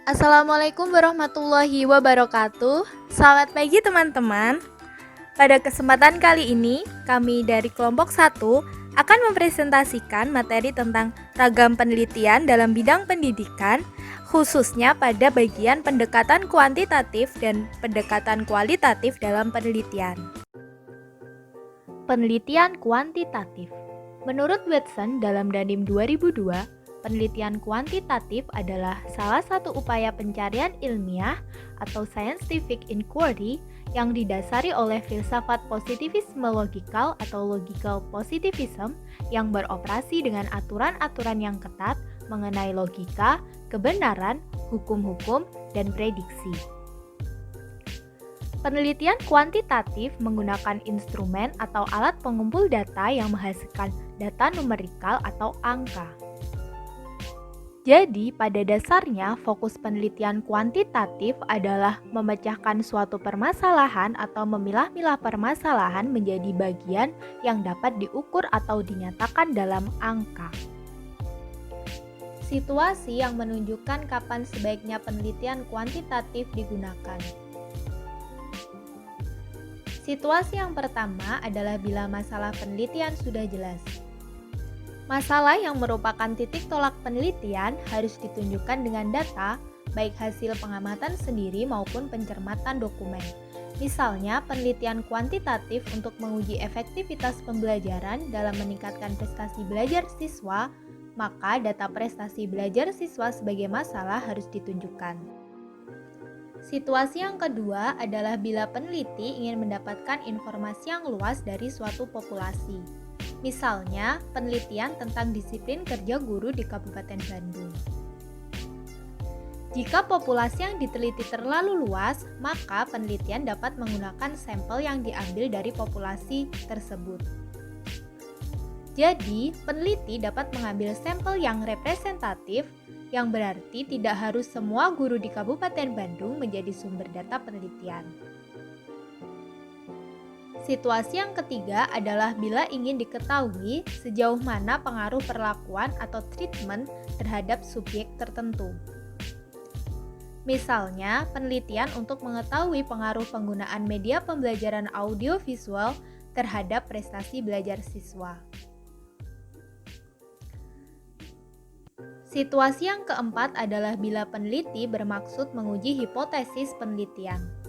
Assalamualaikum warahmatullahi wabarakatuh. Selamat pagi teman-teman. Pada kesempatan kali ini, kami dari kelompok 1 akan mempresentasikan materi tentang ragam penelitian dalam bidang pendidikan, khususnya pada bagian pendekatan kuantitatif dan pendekatan kualitatif dalam penelitian. Penelitian kuantitatif. Menurut Watson dalam Dandim 2002, penelitian kuantitatif adalah salah satu upaya pencarian ilmiah atau scientific inquiry yang didasari oleh filsafat positivisme logikal atau logical positivism yang beroperasi dengan aturan-aturan yang ketat mengenai logika, kebenaran, hukum-hukum, dan prediksi. Penelitian kuantitatif menggunakan instrumen atau alat pengumpul data yang menghasilkan data numerikal atau angka. Jadi, pada dasarnya, fokus penelitian kuantitatif adalah memecahkan suatu permasalahan atau memilah-milah permasalahan menjadi bagian yang dapat diukur atau dinyatakan dalam angka. Situasi yang menunjukkan kapan sebaiknya penelitian kuantitatif digunakan. Situasi yang pertama adalah bila masalah penelitian sudah jelas. Masalah yang merupakan titik tolak penelitian harus ditunjukkan dengan data, baik hasil pengamatan sendiri maupun pencermatan dokumen. Misalnya, penelitian kuantitatif untuk menguji efektivitas pembelajaran dalam meningkatkan prestasi belajar siswa, maka data prestasi belajar siswa sebagai masalah harus ditunjukkan. Situasi yang kedua adalah bila peneliti ingin mendapatkan informasi yang luas dari suatu populasi. Misalnya, penelitian tentang disiplin kerja guru di Kabupaten Bandung. Jika populasi yang diteliti terlalu luas, maka penelitian dapat menggunakan sampel yang diambil dari populasi tersebut. Jadi, peneliti dapat mengambil sampel yang representatif, yang berarti tidak harus semua guru di Kabupaten Bandung menjadi sumber data penelitian. Situasi yang ketiga adalah bila ingin diketahui sejauh mana pengaruh perlakuan atau treatment terhadap subjek tertentu. Misalnya, penelitian untuk mengetahui pengaruh penggunaan media pembelajaran audiovisual terhadap prestasi belajar siswa. Situasi yang keempat adalah bila peneliti bermaksud menguji hipotesis penelitian.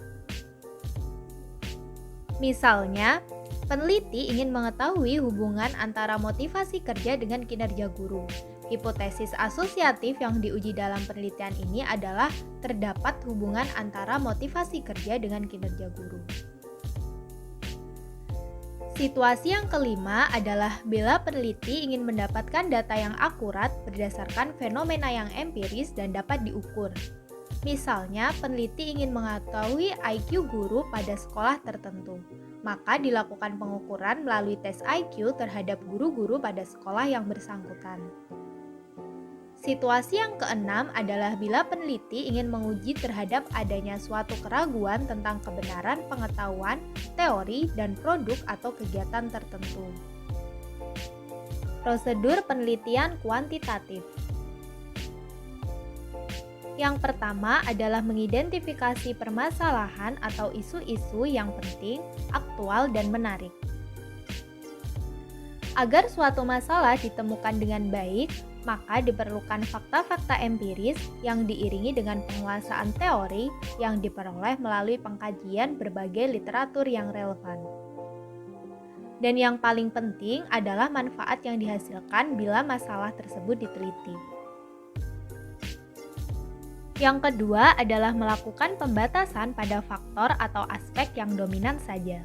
Misalnya, peneliti ingin mengetahui hubungan antara motivasi kerja dengan kinerja guru. Hipotesis asosiatif yang diuji dalam penelitian ini adalah terdapat hubungan antara motivasi kerja dengan kinerja guru. Situasi yang kelima adalah bila peneliti ingin mendapatkan data yang akurat berdasarkan fenomena yang empiris dan dapat diukur. Misalnya, peneliti ingin mengetahui IQ guru pada sekolah tertentu, maka dilakukan pengukuran melalui tes IQ terhadap guru-guru pada sekolah yang bersangkutan. Situasi yang keenam adalah bila peneliti ingin menguji terhadap adanya suatu keraguan tentang kebenaran pengetahuan, teori, dan produk atau kegiatan tertentu. Prosedur penelitian kuantitatif. Yang pertama adalah mengidentifikasi permasalahan atau isu-isu yang penting, aktual, dan menarik. Agar suatu masalah ditemukan dengan baik, maka diperlukan fakta-fakta empiris yang diiringi dengan penguasaan teori yang diperoleh melalui pengkajian berbagai literatur yang relevan. Dan yang paling penting adalah manfaat yang dihasilkan bila masalah tersebut diteliti. Yang kedua adalah melakukan pembatasan pada faktor atau aspek yang dominan saja.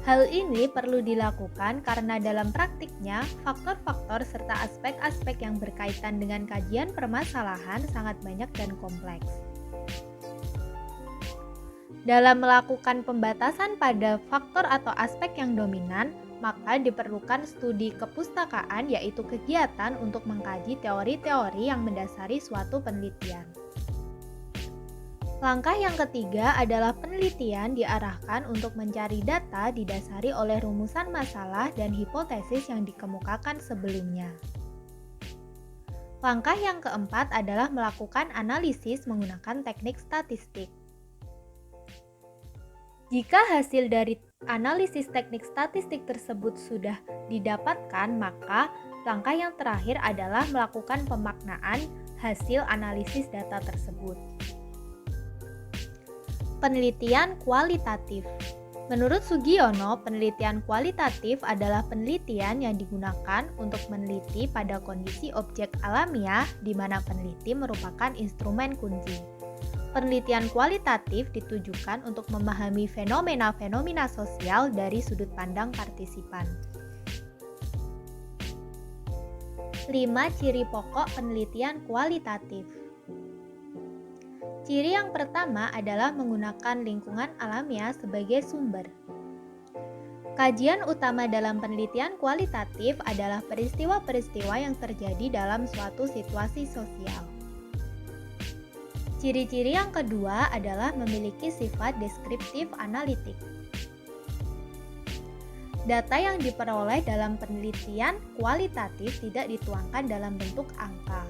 Hal ini perlu dilakukan karena dalam praktiknya, faktor-faktor serta aspek-aspek yang berkaitan dengan kajian permasalahan sangat banyak dan kompleks. Dalam melakukan pembatasan pada faktor atau aspek yang dominan, maka diperlukan studi kepustakaan, yaitu kegiatan untuk mengkaji teori-teori yang mendasari suatu penelitian. Langkah yang ketiga adalah penelitian diarahkan untuk mencari data didasari oleh rumusan masalah dan hipotesis yang dikemukakan sebelumnya. Langkah yang keempat adalah melakukan analisis menggunakan teknik statistik. Jika hasil dari analisis teknik statistik tersebut sudah didapatkan, maka langkah yang terakhir adalah melakukan pemaknaan hasil analisis data tersebut. Penelitian kualitatif. Menurut Sugiono, penelitian kualitatif adalah penelitian yang digunakan untuk meneliti pada kondisi objek alamiah di mana peneliti merupakan instrumen kunci. Penelitian kualitatif ditujukan untuk memahami fenomena-fenomena sosial dari sudut pandang partisipan. 5 ciri pokok penelitian kualitatif. Ciri yang pertama adalah menggunakan lingkungan alamiah sebagai sumber. Kajian utama dalam penelitian kualitatif adalah peristiwa-peristiwa yang terjadi dalam suatu situasi sosial. Ciri-ciri yang kedua adalah memiliki sifat deskriptif analitik. Data yang diperoleh dalam penelitian kualitatif tidak dituangkan dalam bentuk angka.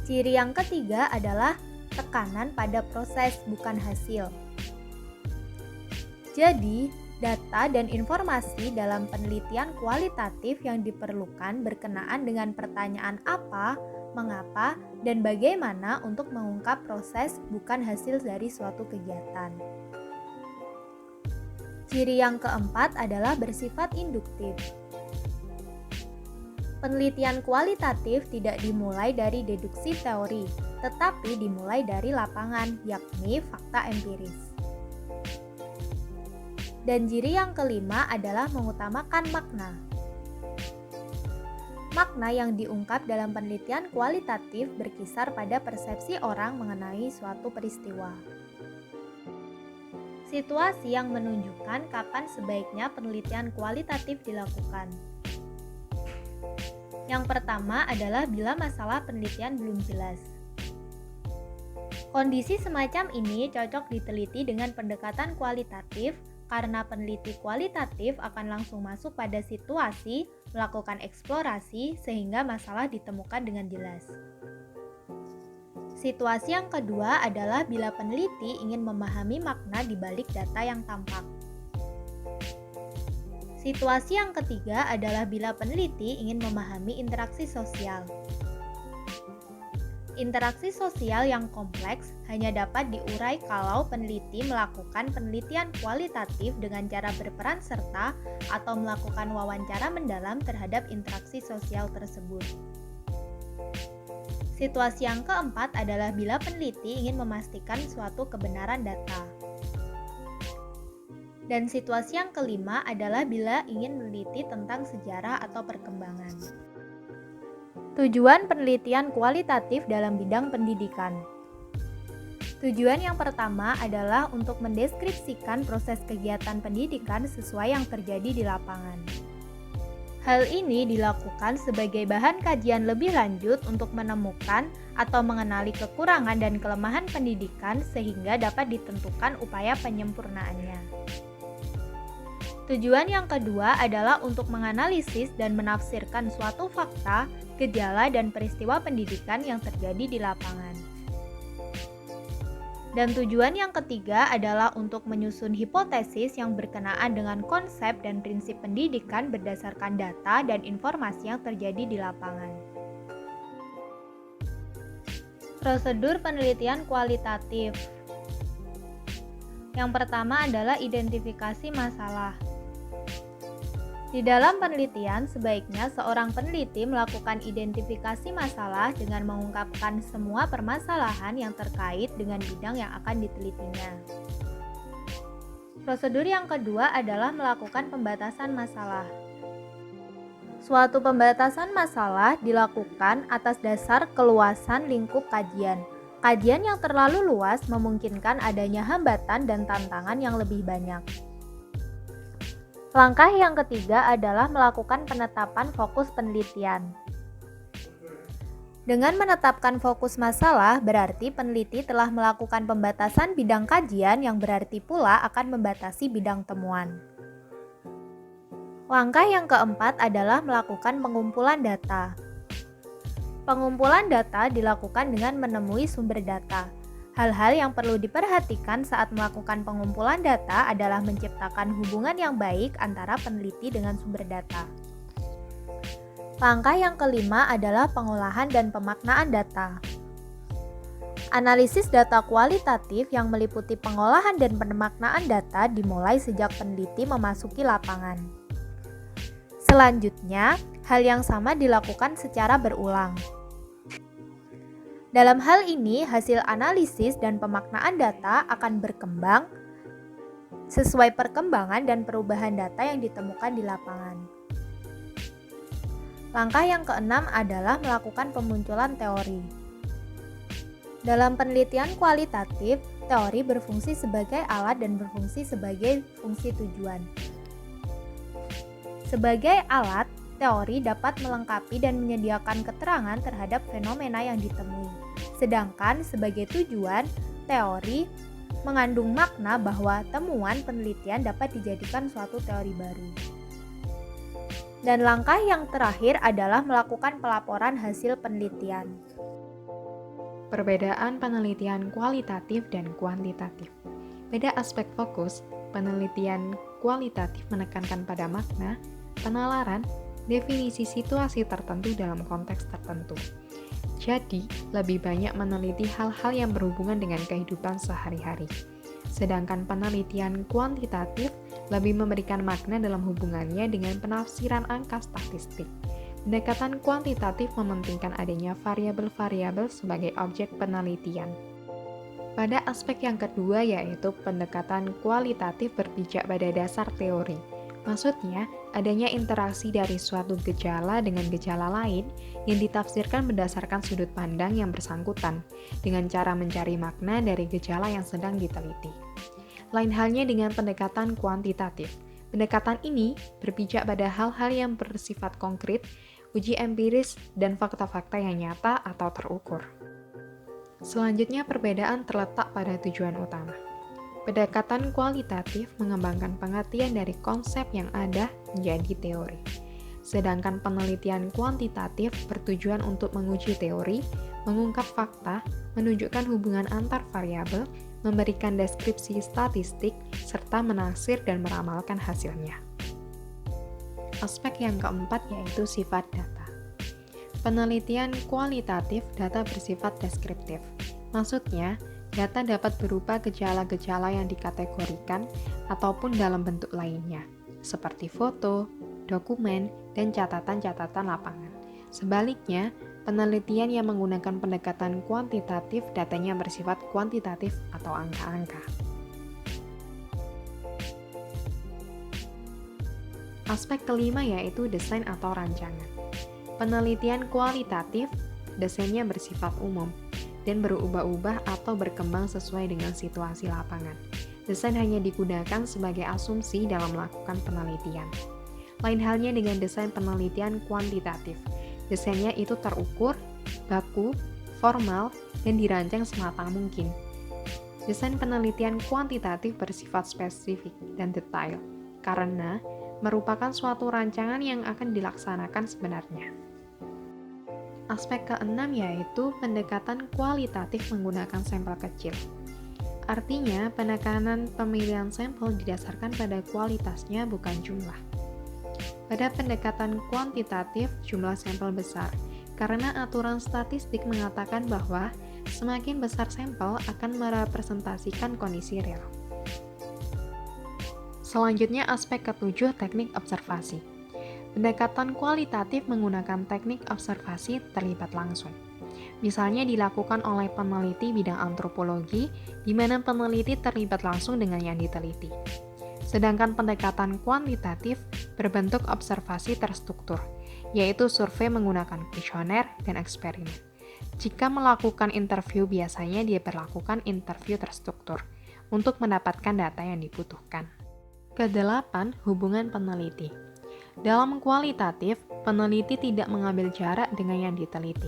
Ciri yang ketiga adalah tekanan pada proses, bukan hasil. Jadi, data dan informasi dalam penelitian kualitatif yang diperlukan berkenaan dengan pertanyaan apa, mengapa, dan bagaimana untuk mengungkap proses, bukan hasil dari suatu kegiatan. Ciri yang keempat adalah bersifat induktif. Penelitian kualitatif tidak dimulai dari deduksi teori, tetapi dimulai dari lapangan, yakni fakta empiris. Dan ciri yang kelima adalah mengutamakan makna. Makna yang diungkap dalam penelitian kualitatif berkisar pada persepsi orang mengenai suatu peristiwa. Situasi yang menunjukkan kapan sebaiknya penelitian kualitatif dilakukan. Yang pertama adalah bila masalah penelitian belum jelas. Kondisi semacam ini cocok diteliti dengan pendekatan kualitatif karena peneliti kualitatif akan langsung masuk pada situasi, melakukan eksplorasi sehingga masalah ditemukan dengan jelas. Situasi yang kedua adalah bila peneliti ingin memahami makna di balik data yang tampak. Situasi yang ketiga adalah bila peneliti ingin memahami interaksi sosial. Interaksi sosial yang kompleks hanya dapat diurai kalau peneliti melakukan penelitian kualitatif dengan cara berperan serta atau melakukan wawancara mendalam terhadap interaksi sosial tersebut. Situasi yang keempat adalah bila peneliti ingin memastikan suatu kebenaran data. Dan situasi yang kelima adalah bila ingin meneliti tentang sejarah atau perkembangan. Tujuan penelitian kualitatif dalam bidang pendidikan. Tujuan yang pertama adalah untuk mendeskripsikan proses kegiatan pendidikan sesuai yang terjadi di lapangan. Hal ini dilakukan sebagai bahan kajian lebih lanjut untuk menemukan atau mengenali kekurangan dan kelemahan pendidikan sehingga dapat ditentukan upaya penyempurnaannya. Tujuan yang kedua adalah untuk menganalisis dan menafsirkan suatu fakta, gejala, dan peristiwa pendidikan yang terjadi di lapangan. Dan tujuan yang ketiga adalah untuk menyusun hipotesis yang berkenaan dengan konsep dan prinsip pendidikan berdasarkan data dan informasi yang terjadi di lapangan. Prosedur penelitian kualitatif. Yang pertama adalah identifikasi masalah. Di dalam penelitian, sebaiknya seorang peneliti melakukan identifikasi masalah dengan mengungkapkan semua permasalahan yang terkait dengan bidang yang akan ditelitinya. Prosedur yang kedua adalah melakukan pembatasan masalah. Suatu pembatasan masalah dilakukan atas dasar keluasan lingkup kajian. Kajian yang terlalu luas memungkinkan adanya hambatan dan tantangan yang lebih banyak. Langkah yang ketiga adalah melakukan penetapan fokus penelitian. Dengan menetapkan fokus masalah, berarti peneliti telah melakukan pembatasan bidang kajian yang berarti pula akan membatasi bidang temuan. Langkah yang keempat adalah melakukan pengumpulan data. Pengumpulan data dilakukan dengan menemui sumber data. Hal-hal yang perlu diperhatikan saat melakukan pengumpulan data adalah menciptakan hubungan yang baik antara peneliti dengan sumber data. Langkah yang kelima adalah pengolahan dan pemaknaan data. Analisis data kualitatif yang meliputi pengolahan dan pemaknaan data dimulai sejak peneliti memasuki lapangan. Selanjutnya, hal yang sama dilakukan secara berulang. Dalam hal ini, hasil analisis dan pemaknaan data akan berkembang sesuai perkembangan dan perubahan data yang ditemukan di lapangan. Langkah yang keenam adalah melakukan pemunculan teori. Dalam penelitian kualitatif, teori berfungsi sebagai alat dan berfungsi sebagai fungsi tujuan. Sebagai alat, teori dapat melengkapi dan menyediakan keterangan terhadap fenomena yang ditemui. Sedangkan sebagai tujuan, teori mengandung makna bahwa temuan penelitian dapat dijadikan suatu teori baru. Dan langkah yang terakhir adalah melakukan pelaporan hasil penelitian. Perbedaan penelitian kualitatif dan kuantitatif. Beda aspek fokus, penelitian kualitatif menekankan pada makna, penalaran, definisi situasi tertentu dalam konteks tertentu. Jadi, lebih banyak meneliti hal-hal yang berhubungan dengan kehidupan sehari-hari. Sedangkan penelitian kuantitatif lebih memberikan makna dalam hubungannya dengan penafsiran angka statistik. Pendekatan kuantitatif mementingkan adanya variabel-variabel sebagai objek penelitian. Pada aspek yang kedua yaitu pendekatan kualitatif berpijak pada dasar teori. Maksudnya, adanya interaksi dari suatu gejala dengan gejala lain yang ditafsirkan berdasarkan sudut pandang yang bersangkutan, dengan cara mencari makna dari gejala yang sedang diteliti. Lain halnya dengan pendekatan kuantitatif. Pendekatan ini berpijak pada hal-hal yang bersifat konkret, uji empiris, dan fakta-fakta yang nyata atau terukur. Selanjutnya, perbedaan terletak pada tujuan utama. Pendekatan kualitatif mengembangkan pengertian dari konsep yang ada menjadi teori. Sedangkan penelitian kuantitatif bertujuan untuk menguji teori, mengungkap fakta, menunjukkan hubungan antar variabel, memberikan deskripsi statistik, serta menaksir dan meramalkan hasilnya. Aspek yang keempat yaitu sifat data. Penelitian kualitatif data bersifat deskriptif. Maksudnya, data dapat berupa gejala-gejala yang dikategorikan ataupun dalam bentuk lainnya, seperti foto, dokumen, dan catatan-catatan lapangan. Sebaliknya, penelitian yang menggunakan pendekatan kuantitatif datanya bersifat kuantitatif atau angka-angka. Aspek kelima yaitu desain atau rancangan. Penelitian kualitatif, desainnya bersifat umum dan berubah-ubah atau berkembang sesuai dengan situasi lapangan. Desain hanya digunakan sebagai asumsi dalam melakukan penelitian. Lain halnya dengan desain penelitian kuantitatif. Desainnya itu terukur, baku, formal, dan dirancang sematang mungkin. Desain penelitian kuantitatif bersifat spesifik dan detail, karena merupakan suatu rancangan yang akan dilaksanakan sebenarnya. Aspek keenam yaitu pendekatan kualitatif menggunakan sampel kecil. Artinya, penekanan pemilihan sampel didasarkan pada kualitasnya bukan jumlah. Pada pendekatan kuantitatif, jumlah sampel besar, karena aturan statistik mengatakan bahwa semakin besar sampel akan merepresentasikan kondisi real. Selanjutnya, aspek ketujuh, teknik observasi. Pendekatan kualitatif menggunakan teknik observasi terlibat langsung. Misalnya dilakukan oleh peneliti bidang antropologi, di mana peneliti terlibat langsung dengan yang diteliti. Sedangkan pendekatan kuantitatif berbentuk observasi terstruktur, yaitu survei menggunakan kuesioner dan eksperimen. Jika melakukan interview, biasanya dia berlakukan interview terstruktur untuk mendapatkan data yang dibutuhkan. Kedelapan, hubungan peneliti. Dalam kualitatif, peneliti tidak mengambil jarak dengan yang diteliti.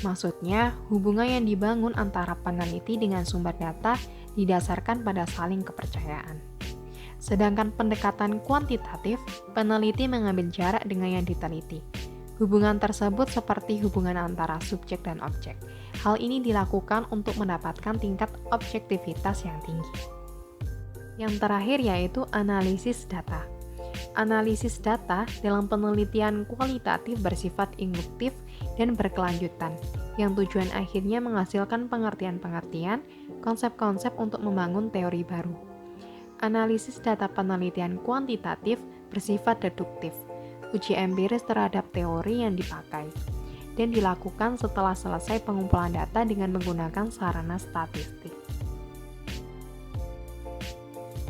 Maksudnya, hubungan yang dibangun antara peneliti dengan sumber data didasarkan pada saling kepercayaan. Sedangkan pendekatan kuantitatif, peneliti mengambil jarak dengan yang diteliti. Hubungan tersebut seperti hubungan antara subjek dan objek. Hal ini dilakukan untuk mendapatkan tingkat objektivitas yang tinggi. Yang terakhir yaitu analisis data. Analisis data dalam penelitian kualitatif bersifat induktif dan berkelanjutan, yang tujuan akhirnya menghasilkan pengertian-pengertian, konsep-konsep untuk membangun teori baru. Analisis data penelitian kuantitatif bersifat deduktif, uji empiris terhadap teori yang dipakai, dan dilakukan setelah selesai pengumpulan data dengan menggunakan sarana statistik.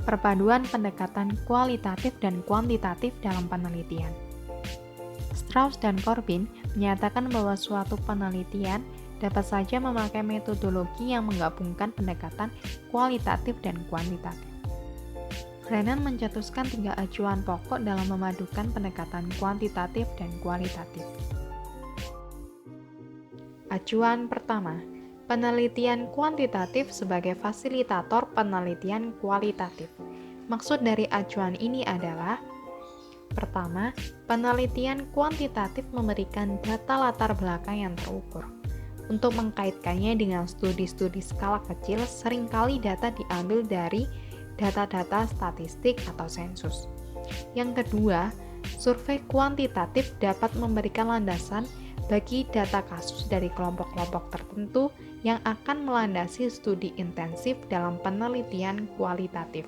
Perpaduan pendekatan kualitatif dan kuantitatif dalam penelitian. Strauss dan Corbin menyatakan bahwa suatu penelitian dapat saja memakai metodologi yang menggabungkan pendekatan kualitatif dan kuantitatif. Brennan mencetuskan 3 acuan pokok dalam memadukan pendekatan kuantitatif dan kualitatif. Acuan pertama, penelitian kuantitatif sebagai fasilitator penelitian kualitatif. Maksud dari acuan ini adalah: pertama, penelitian kuantitatif memberikan data latar belakang yang terukur. Untuk mengkaitkannya dengan studi-studi skala kecil, seringkali data diambil dari data-data statistik atau sensus. Yang kedua, survei kuantitatif dapat memberikan landasan bagi data kasus dari kelompok-kelompok tertentu yang akan melandasi studi intensif dalam penelitian kualitatif.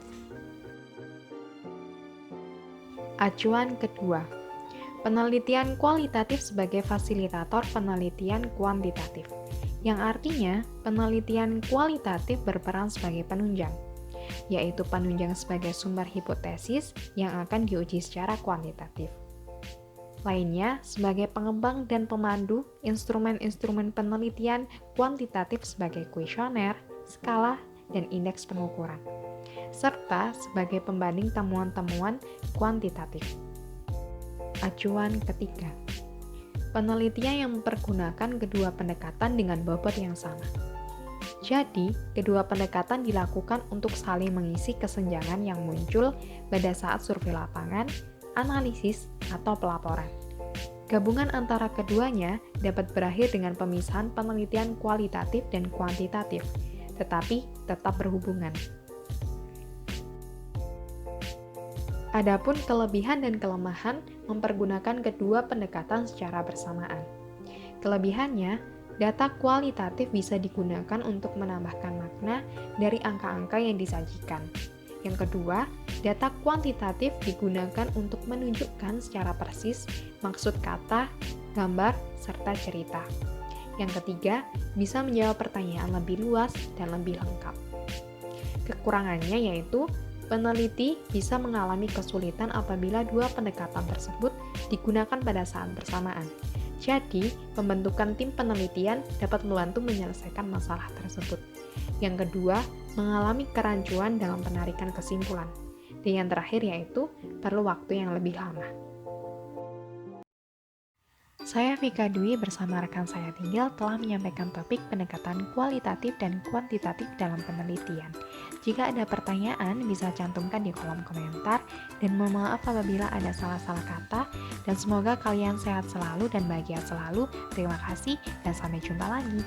Acuan kedua, penelitian kualitatif sebagai fasilitator penelitian kuantitatif, yang artinya penelitian kualitatif berperan sebagai penunjang, yaitu penunjang sebagai sumber hipotesis yang akan diuji secara kuantitatif. Lainnya, sebagai pengembang dan pemandu instrumen-instrumen penelitian kuantitatif sebagai kuesioner, skala, dan indeks pengukuran, serta sebagai pembanding temuan-temuan kuantitatif. Acuan ketiga, penelitian yang mempergunakan kedua pendekatan dengan bobot yang sama. Jadi, kedua pendekatan dilakukan untuk saling mengisi kesenjangan yang muncul pada saat survei lapangan, analisis, atau pelaporan. Gabungan antara keduanya dapat berakhir dengan pemisahan penelitian kualitatif dan kuantitatif, tetapi tetap berhubungan. Adapun kelebihan dan kelemahan mempergunakan kedua pendekatan secara bersamaan. Kelebihannya, data kualitatif bisa digunakan untuk menambahkan makna dari angka-angka yang disajikan. Yang kedua, data kuantitatif digunakan untuk menunjukkan secara persis maksud kata, gambar, serta cerita. Yang ketiga, bisa menjawab pertanyaan lebih luas dan lebih lengkap. Kekurangannya yaitu peneliti bisa mengalami kesulitan apabila dua pendekatan tersebut digunakan pada saat bersamaan. Jadi, pembentukan tim penelitian dapat membantu menyelesaikan masalah tersebut. Yang kedua, mengalami kerancuan dalam penarikan kesimpulan. Dan yang terakhir yaitu perlu waktu yang lebih lama. Saya Vika Dwi bersama rekan saya Tinggal telah menyampaikan topik pendekatan kualitatif dan kuantitatif dalam penelitian. Jika ada pertanyaan, bisa cantumkan di kolom komentar, dan mohon maaf apabila ada salah-salah kata, dan semoga kalian sehat selalu dan bahagia selalu. Terima kasih, dan sampai jumpa lagi.